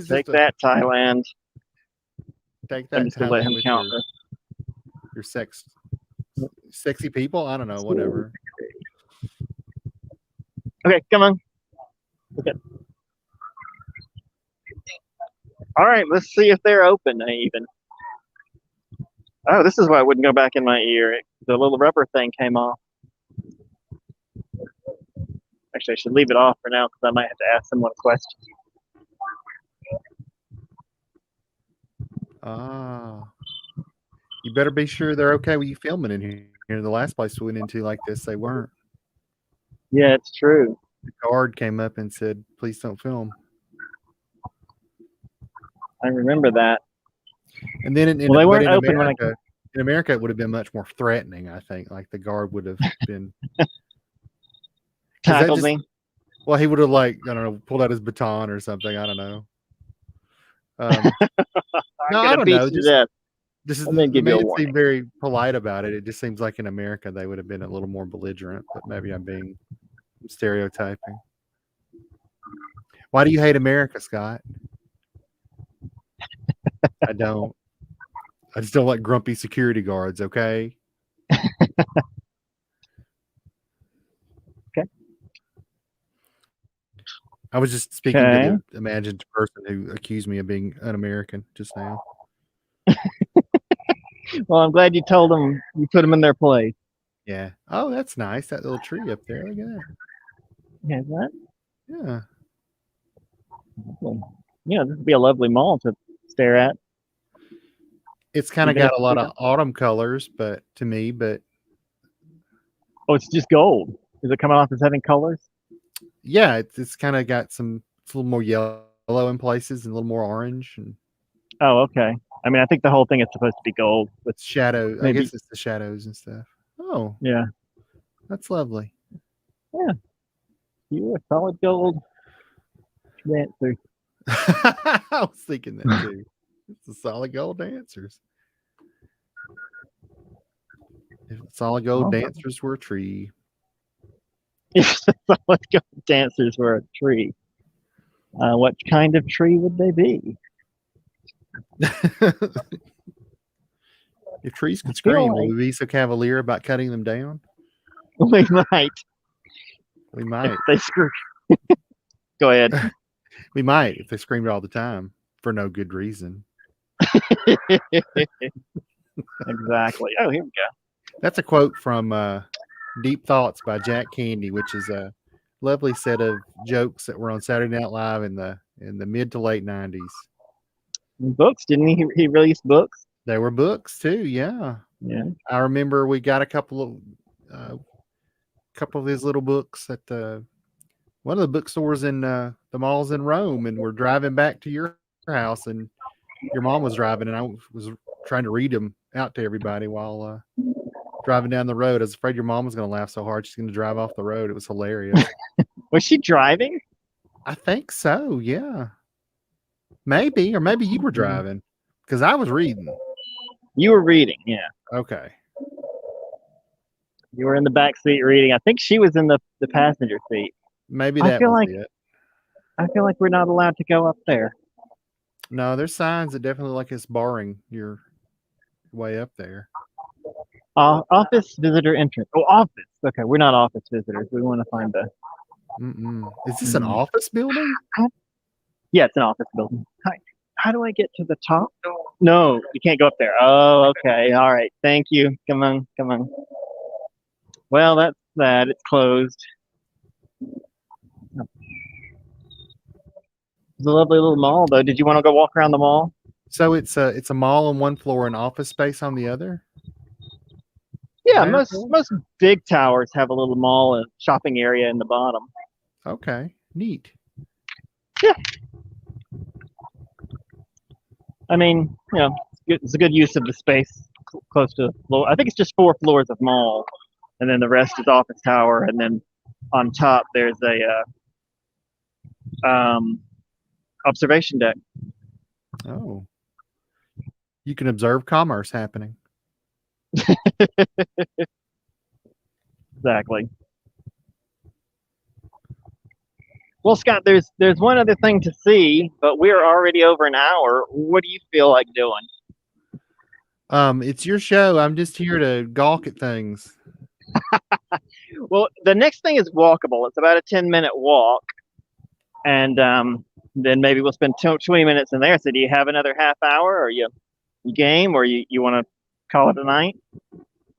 Take that, Thailand. Take that, Thailand. Let him count your sexy people. I don't know, whatever. Okay, come on. Okay. All right, let's see if they're open even. Oh, this is why it wouldn't go back in my ear. The little rubber thing came off. Actually, I should leave it off for now because I might have to ask someone a question. You better be sure they're okay with you filming in here. The last place we went into like this, they weren't. Yeah, it's true. The guard came up and said, please don't film. I remember that. And then they weren't open America, in America, it would have been much more threatening, I think. Like the guard would have been tackled me. Well, he would have I don't know, pulled out his baton or something. I don't know. No, I don't know. This is they seem very polite about it. It just seems like in America they would have been a little more belligerent, but maybe I'm being stereotyping. Why do you hate America, Scott? I don't. I just don't like grumpy security guards, okay? Okay. I was just speaking to the imagined person who accused me of being un-American just now. Well, I'm glad you told them, you put them in their place. Yeah. Oh, that's nice. That little tree up there. Look at that. Yeah, is that? Yeah. Well, yeah, this would be a lovely mall to stare at. It's kind of got a lot of autumn colors, but oh, it's just gold. Is it coming off as having colors? Yeah, it's kind of got it's a little more yellow in places and a little more orange. And oh, okay. I mean, I think the whole thing is supposed to be gold with shadow. I guess it's the shadows and stuff. Oh, yeah, that's lovely. Yeah, you're a solid gold dancer. I was thinking that too. It's a solid gold dancers. If solid gold dancers were a tree. If solid gold dancers were a tree, what kind of tree would they be? If trees could scream, will we be so cavalier about cutting them down? We might. We might. If they scream. Go ahead. We might if they screamed all the time for no good reason. Exactly. Oh, here we go. That's a quote from Deep Thoughts by Jack Candy, which is a lovely set of jokes that were on Saturday Night Live in the mid to late 90s. Books, didn't he release books? There were books too, yeah. Yeah. I remember we got a couple of his little books at one of the bookstores in the malls in Rome, and we're driving back to your house, and your mom was driving, and I was trying to read them out to everybody while driving down the road. I was afraid your mom was going to laugh so hard she's going to drive off the road. It was hilarious. Was she driving? I think so. Yeah, maybe, or maybe you were driving because I was reading. You were reading, yeah. Okay. You were in the back seat reading. I think she was in the passenger seat. Maybe that was it. I feel like we're not allowed to go up there. No, there's signs that definitely like it's barring your way up there. Office visitor entrance. Oh, office. Okay, we're not office visitors. We want to find the. Is this an office building? Yeah, it's an office building. How do I get to the top? No, you can't go up there. Oh, okay. All right. Thank you. Come on. Well, that's that. It's closed. It's a lovely little mall, though. Did you want to go walk around the mall? So it's a mall on one floor and office space on the other? Yeah, most big towers have a little mall and shopping area in the bottom. Okay, neat. Yeah. I mean, it's a good use of the space close to the floor. I think it's just 4 floors of mall, and then the rest is office tower, and then on top there's a observation deck. Oh, you can observe commerce happening. Exactly. Well, Scott, there's one other thing to see, but we're already over an hour. What do you feel like doing? It's your show. I'm just here to gawk at things. Well, the next thing is walkable. It's about a 10-minute walk, and then maybe we'll spend 20 minutes in there. So do you have another half hour, or you game, or you want to call it a night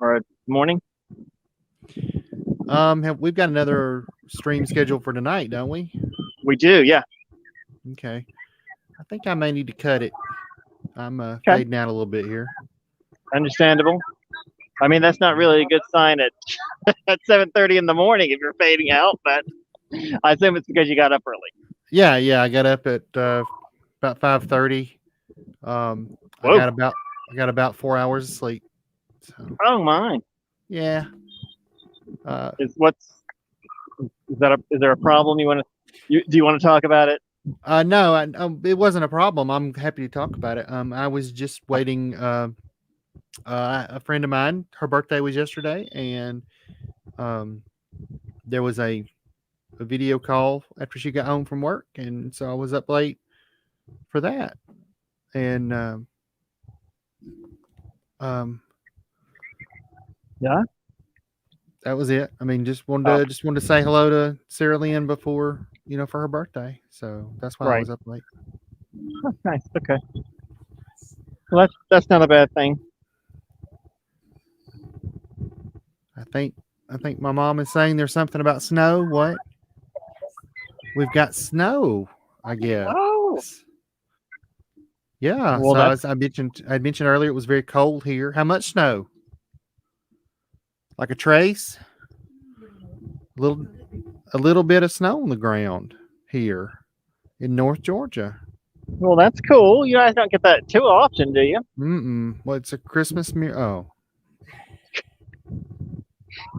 or a morning? We've got another stream scheduled for tonight, don't we? We do, yeah. Okay. I think I may need to cut it. I'm fading out a little bit here. Understandable. I mean, that's not really a good sign at 7:30 in the morning if you're fading out, but I assume it's because you got up early. Yeah, I got up at about 5:30. I got about 4 hours of sleep. So. Oh my. Yeah. Is there a problem you want to? Do you want to talk about it? No, it wasn't a problem. I'm happy to talk about it. I was just waiting. A friend of mine, her birthday was yesterday, and there was a video call after she got home from work, and so I was up late for that. And yeah, that was it. I mean, just wanted to say hello to Sarah Lynn before, for her birthday. So that's why I was up late. Oh, nice. Okay. Well, that's not a bad thing. I think my mom is saying there's something about snow. What? We've got snow, I guess. Oh. Yeah. Well, so I mentioned earlier, it was very cold here. How much snow? Like a trace? A little bit of snow on the ground here in North Georgia. Well, that's cool. You guys don't get that too often, do you? Well, it's a Christmas miracle. Oh.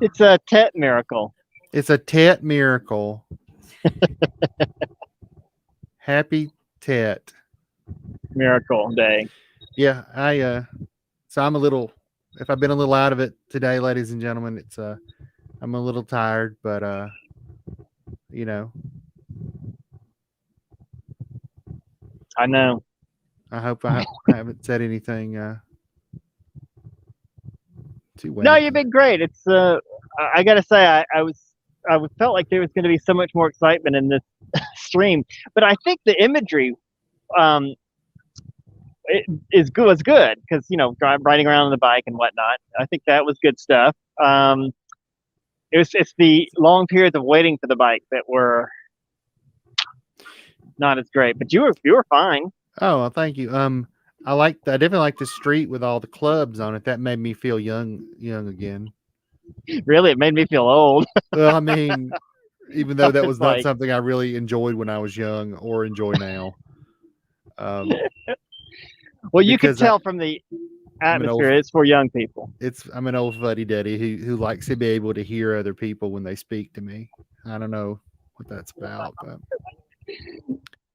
It's a Tet miracle. It's a Tet miracle. Happy Tet miracle day. Yeah, so I'm if I've been a little out of it today, ladies and gentlemen, it's I'm a little tired, but I know. I hope I haven't said anything too well. No, you've been great. It's I gotta say, I felt like there was going to be so much more excitement in this stream, but I think the imagery was good because riding around on the bike and whatnot. I think that was good stuff. It's the long periods of waiting for the bike that were not as great, but you were fine. Oh, well, thank you. I definitely like the street with all the clubs on it. That made me feel young again. Really, it made me feel old. Well, I mean, even though that was not something I really enjoyed when I was young or enjoy now. Well, you could tell from the atmosphere. It's for young people. I'm an old fuddy-duddy who likes to be able to hear other people when they speak to me. I don't know what that's about, but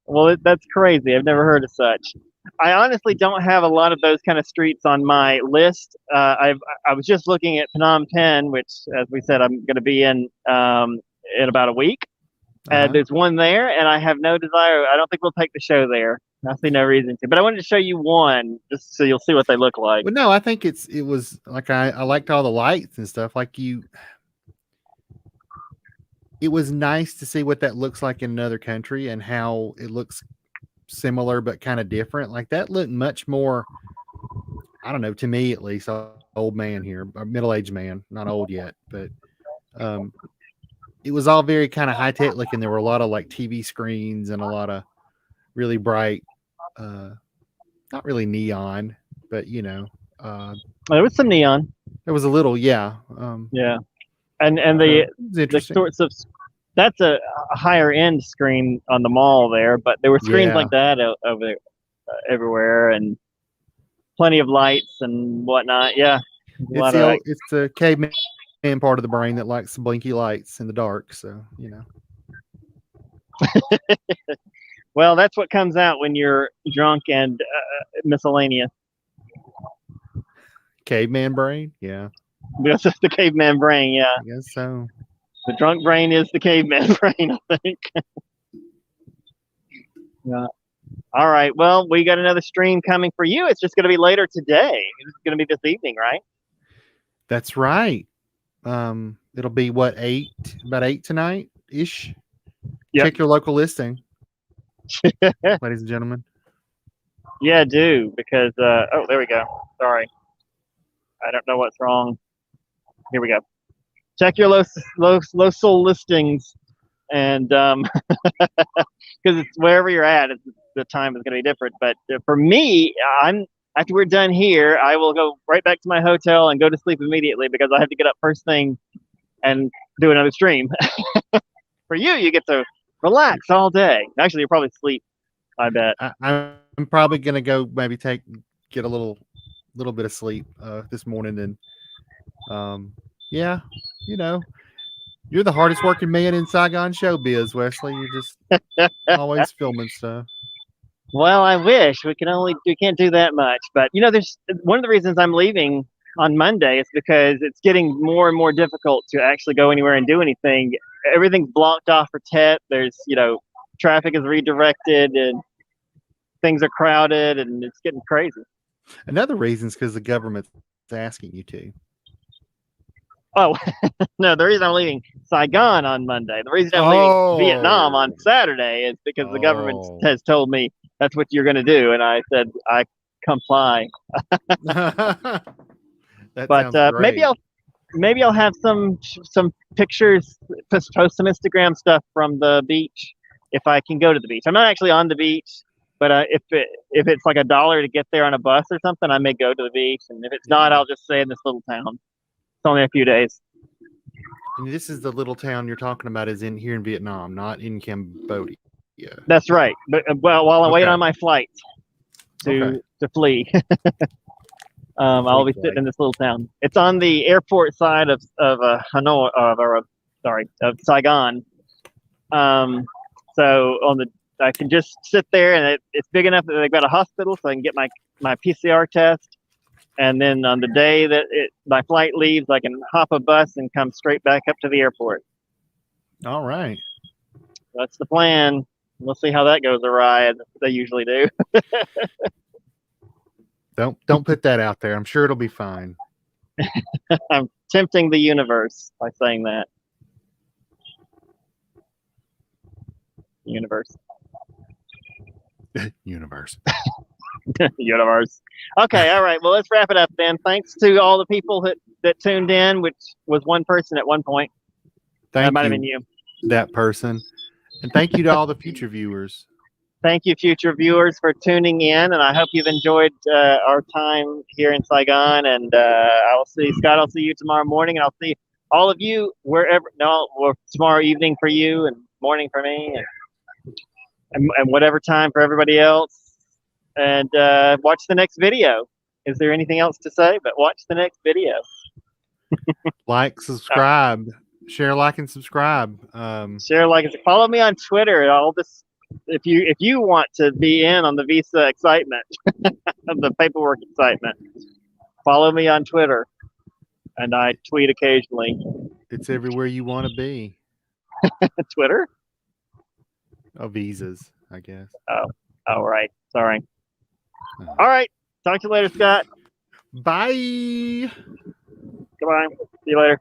well, that's crazy. I've never heard of such. I honestly don't have a lot of those kind of streets on my list. I was just looking at Phnom Penh, which, as we said, I'm going to be in about a week. And there's one there, and I have no desire. I don't think we'll take the show there. I see no reason to. But I wanted to show you one just so you'll see what they look like. Well, no, I think it was like I liked all the lights and stuff. It was nice to see what that looks like in another country and how it looks similar but kind of different. Like that looked much more, I don't know, to me at least, old man here, a middle-aged man, not old yet, but it was all very kind of high-tech looking. There were a lot of like TV screens and a lot of really bright, not really neon, but there was some neon. There was a little, yeah. Yeah. And the sorts of, that's a higher end screen on the mall there, but there were screens like that over everywhere, and plenty of lights and whatnot. Yeah, it's the caveman part of the brain that likes the blinky lights in the dark. So Well, that's what comes out when you're drunk and miscellaneous. Caveman brain, yeah. That's just the caveman brain, yeah. I guess so. The drunk brain is the caveman brain, I think. Yeah. All right. Well, we got another stream coming for you. It's just going to be later today. It's going to be this evening, right? That's right. It'll be what, about 8 tonight ish. Yep. Check your local listing, ladies and gentlemen. Yeah, do, because oh, there we go. Sorry, I don't know what's wrong. Here we go. Check your local listings, and because it's wherever you're at, the time is going to be different. But for me, after we're done here, I will go right back to my hotel and go to sleep immediately because I have to get up first thing and do another stream. For you, you get to relax all day. Actually, you'll probably sleep, I bet. I'm probably going to go maybe get a little bit of sleep this morning. And yeah, you're the hardest working man in Saigon showbiz, Wesley. You're just always filming stuff. Well, I wish we can't do that much. But there's one of the reasons I'm leaving on Monday is because it's getting more and more difficult to actually go anywhere and do anything. Everything's blocked off for Tet. There's traffic is redirected and things are crowded and it's getting crazy. Another reason is because the government's asking you to. Oh, no, the reason I'm leaving Saigon on Monday, the reason I'm leaving Vietnam on Saturday is because the government has told me that's what you're going to do. And I said, I comply. But maybe I'll have some pictures, post some Instagram stuff from the beach if I can go to the beach. I'm not actually on the beach, but if it's like $1 to get there on a bus or something, I may go to the beach. And if it's not, I'll just stay in this little town. It's only a few days. And this is the little town you're talking about is here in Vietnam, not in Cambodia. That's right. But while I wait on my flight to flee, I'll be sitting in this little town. It's on the airport side of Hanoi, of Saigon. So I can just sit there, and it's big enough that they've got a hospital, so I can get my PCR test. And then on the day that my flight leaves, I can hop a bus and come straight back up to the airport. All right. That's the plan. We'll see how that goes awry. They usually do. Don't put that out there. I'm sure it'll be fine. I'm tempting the universe by saying that. Universe. Universe. Universe. Okay, all right. Well, let's wrap it up then. Thanks to all the people that tuned in, which was one person at one point. That might have been you. That person. And thank you to all the future viewers. Thank you, future viewers, for tuning in, and I hope you've enjoyed our time here in Saigon. And I'll see Scott. I'll see you tomorrow morning, and I'll see all of you tomorrow evening for you, and morning for me, and whatever time for everybody else. And watch the next video. is there anything else to say? But watch the next video. Like, subscribe, share, like, and subscribe. Share, like, and follow me on Twitter and all this. If you want to be in on the visa excitement, of the paperwork excitement, follow me on Twitter, and I tweet occasionally. It's everywhere you want to be. Twitter? Oh, visas, I guess. Oh, right. Sorry. All right. Talk to you later, Scott. Bye. Goodbye. See you later.